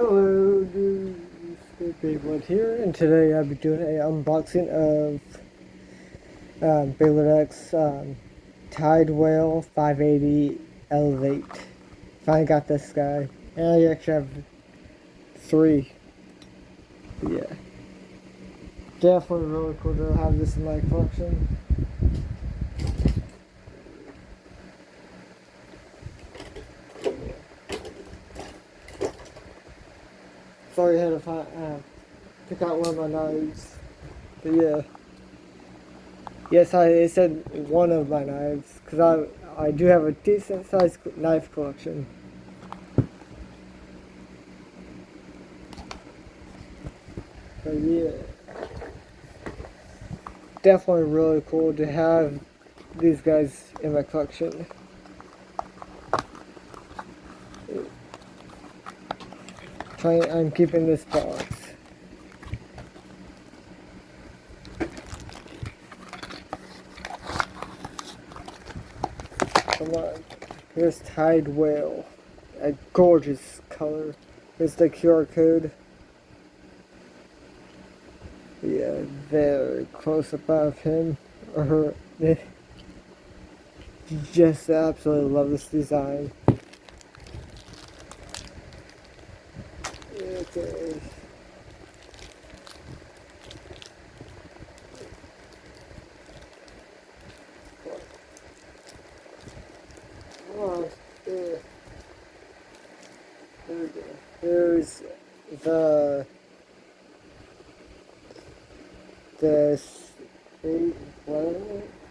Hello, Big Blood here, and today I'll be doing an unboxing of Baylor X Tide Whale 580 Elevate. Finally got this guy, and I actually have three. Yeah, definitely really cool to have this in my collection. Sorry I had to pick out one of my knives, but yeah. Yes, I said one of my knives, because I do have a decent sized knife collection. But yeah, definitely really cool to have these guys in my collection. I'm keeping this box. Come on. Here's Tide Whale. A gorgeous color. Here's the QR code. Yeah, very close above him or her. Just absolutely love this design. Okay. Oh, there we go. Here's the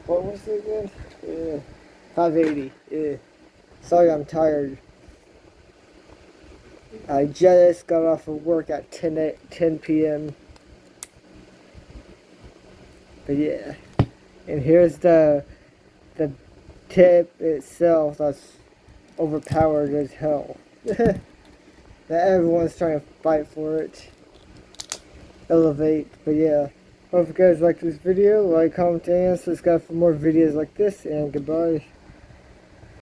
what was it again? Yeah, 580. Yeah. Sorry, I'm tired. I just got off of work at 10 p.m. But yeah, and here's the tip itself that's overpowered as hell. That everyone's trying to fight for it. Elevate. But yeah, hope you guys like this video. Like, comment, and subscribe for more videos like this. And goodbye.